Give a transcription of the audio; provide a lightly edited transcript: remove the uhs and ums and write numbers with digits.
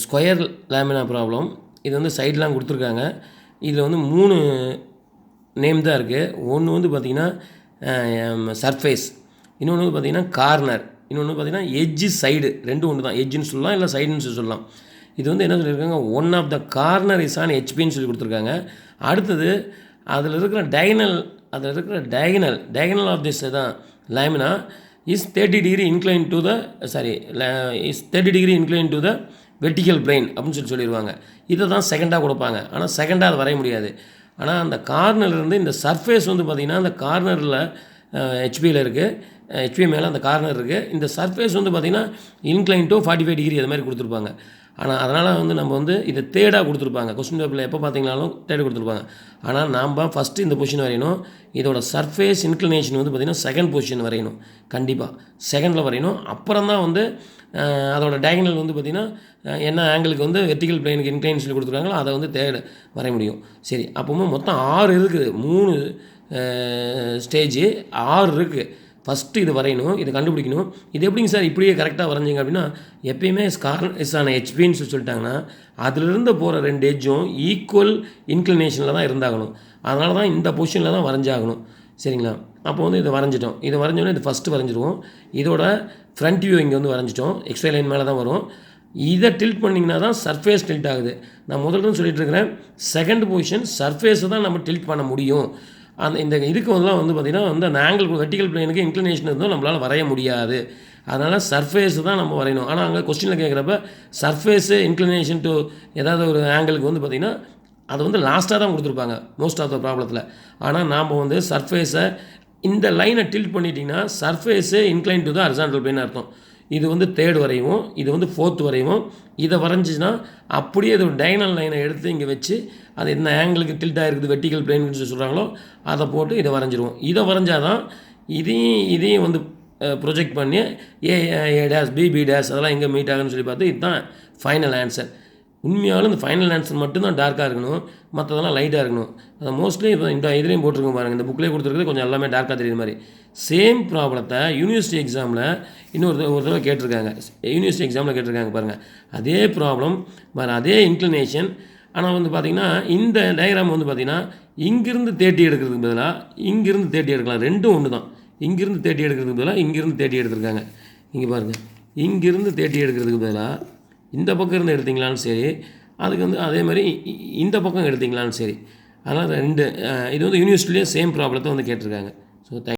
Square lamina problem. இது வந்து சைட்லாம் கொடுத்துருக்காங்க. இதில் வந்து 3 நேம் தான் இருக்குது. ஒன்று வந்து பார்த்திங்கன்னா சர்ஃபேஸ், இன்னொன்று வந்து பார்த்திங்கன்னா கார்னர், இன்னொன்று பார்த்திங்கன்னா எட்ஜு சைடு. ரெண்டும் ஒன்று தான். எட்ஜுன்னு சொல்லலாம், இல்லை சைடுன்னு சொல்லலாம். இது வந்து என்ன சொல்லியிருக்காங்க, one of the corner is on ஹெச்பின்னு சொல்லி கொடுத்துருக்காங்க. அடுத்தது அதில் இருக்கிற டயகனல் ஆஃப் திஸ் தான் lamina is 30 degree inclined to the is 30 degree inclined to the vertical plane அப்படின்னு சொல்லிடுவாங்க. இதை தான் செகண்டாக கொடுப்பாங்க. ஆனால் செகண்டாக அது வரைய முடியாது. ஆனால் அந்த கார்னர்லேருந்து இந்த சர்ஃபேஸ் வந்து பார்த்திங்கன்னா அந்த கார்னரில் ஹெச்பியில் இருக்குது, ஹெச்பி மேலே அந்த கார்னர் இருக்குது. இந்த சர்ஃபேஸ் வந்து பார்த்திங்கன்னா இன்க்ளைன் டு 45 டிகிரி அது மாதிரி கொடுத்துருப்பாங்க. ஆனால் அதனால் வந்து நம்ம வந்து இதை தேர்டாக கொடுத்துருப்பாங்க. கொஸ்டின் பேப்பரில் எப்போ பார்த்தீங்கனாலும் தேர்டு கொடுத்துருப்பாங்க. ஆனால் நாம் ஃபஸ்ட்டு இந்த பொசிஷன் வரையணும். இதோட சர்ஃபேஸ் இன்க்ளினேஷன் வந்து பார்த்திங்கன்னா செகண்ட் பொசிஷன் வரையணும். கண்டிப்பாக செகண்டில் வரையணும். அப்புறம் தான் வந்து அதோட டயகனல் வந்து பார்த்திங்கன்னா என்ன ஆங்கிளுக்கு வந்து வெர்டிக்கல் பிளேனுக்கு இன்க்ளைன் சொல்லி கொடுத்துருக்காங்களோ அதை வந்து தேர்டு வரைய முடியும். சரி, அப்போது மொத்தம் 6 இருக்குது. 3 ஸ்டேஜு 6 இருக்குது. ஃபஸ்ட்டு இது வரையணும், இதை கண்டுபிடிக்கணும். இது எப்படிங்க சார் இப்படியே கரெக்டாக வரைஞ்சிங்க அப்படின்னா, எப்பயுமே இஸ் ஆன ஹெச்பின்னு சொல்லிட்டாங்கன்னா அதிலிருந்து போகிற 2 எட்ஜும் ஈக்குவல் இன்க்ளினேஷனில் தான் இருந்தாகணும். அதனால தான் இந்த பொசிஷனில் தான் வரைஞ்சாகணும். சரிங்களா? அப்போ வந்து இதை வரைஞ்சிட்டோம். இதை வரைஞ்சோன்னே இது ஃபஸ்ட்டு வரைஞ்சிடுவோம். இதோட ஃப்ரண்ட் வியூ இங்கே வந்து வரைஞ்சிட்டோம். எக்ஸ்ட்ரா லைன் மேலே தான் வரும். இதை டில்ட் பண்ணிங்கன்னா தான் சர்ஃபேஸ் டில்ட் ஆகுது. நான் முதல்ல சொல்லிட்டு இருக்கிறேன், செகண்ட் பொசிஷன் சர்ஃபேஸை தான் நம்ம டில்ட் பண்ண முடியும். இந்த இதுக்கு வந்து பார்த்திங்கன்னா வந்து அந்த ஆங்கிள் வெர்டிக்கல் பிளேனுக்கு இன்க்ளினேஷன் இருந்தும் நம்மளால் வரைய முடியாது. அதனால் சர்ஃபேஸு தான் நம்ம வரையணும். ஆனால் அங்கே கொஸ்டினில் கேட்குறப்ப சர்ஃபேஸு இன்க்ளினேஷன் டு ஏதாவது ஒரு ஆங்கிளுக்கு வந்து பார்த்திங்கன்னா அது வந்து லாஸ்ட்டாக தான் கொடுத்துருப்பாங்க மோஸ்ட் ஆஃப் த ப்ராப்ளத்தில். ஆனால் நாம் வந்து சர்ஃபேஸை இந்த லைனை டில்ட் பண்ணிட்டிங்கன்னா surface incline to the horizontal plane அர்த்தம். இது வந்து தேர்டு வரையும், இது வந்து ஃபோர்த்து வரையும். இதை வரைஞ்சிச்சுன்னா அப்படியே இது ஒரு டயகனல் லைனை எடுத்து இங்கே வச்சு அது என்ன ஆங்கிளுக்கு டில்ட் ஆகிருக்குது வெர்டிக்கல் பிளேன்னு சொல்கிறாங்களோ அதை போட்டு இதை வரைஞ்சிருவோம். இதை வரைஞ்சால் தான் இதையும் வந்து ப்ரொஜெக்ட் பண்ணி ஏ டேஸ் பி டேஸ் அதெல்லாம் எங்கே மீட் ஆகுன்னு சொல்லி பார்த்து இதுதான் ஃபைனல் ஆன்சர். உண்மையாலும் இந்த ஃபைனல் ஆன்சர் மட்டும்தான் டார்க்காக இருக்கணும், மற்றதெல்லாம் லைட்டாக இருக்கணும். அதை மோஸ்ட்லி இப்போ இந்த இதுலேயும் போட்டிருக்கோம் பாருங்கள், இந்த புக்லேயே கொடுத்துருக்குறது கொஞ்சம் எல்லாமே டார்க்காக தெரியுற மாதிரி. சேம் ப்ராப்ளத்தை யூனிவர்சிட்டி எக்ஸாமில் ஒரு தடவை கேட்டிருக்காங்க. யூனிவர்சிட்டி எக்ஸாமில் கேட்டிருக்காங்க பாருங்கள், அதே ப்ராப்ளம் அதே இன்க்ளினேஷன். ஆனால் வந்து பார்த்திங்கன்னா இந்த டயக்ராம் வந்து பார்த்திங்கன்னா இங்கிருந்து 30 எடுக்கிறதுக்கு பதிலாக இங்கிருந்து 30 எடுக்கலாம். ரெண்டும் ஒன்று தான். இங்கிருந்து 30 எடுக்கிறதுக்கு பதிலாக இங்கிருந்து 30 எடுத்திருக்காங்க. இங்கே பாருங்கள், இங்கிருந்து 30 எடுக்கிறதுக்கு பதிலாக இந்த பக்கம் இருந்து எடுத்திங்களான்னு சரி, அதுக்கு வந்து அதே மாதிரி இந்த பக்கம் எடுத்திங்களான்னு சரி. அதனால் இது வந்து யூனிவர்சிட்டிலேயே சேம் ப்ராப்ளத்தை வந்து கேட்டிருக்காங்க. ஸோ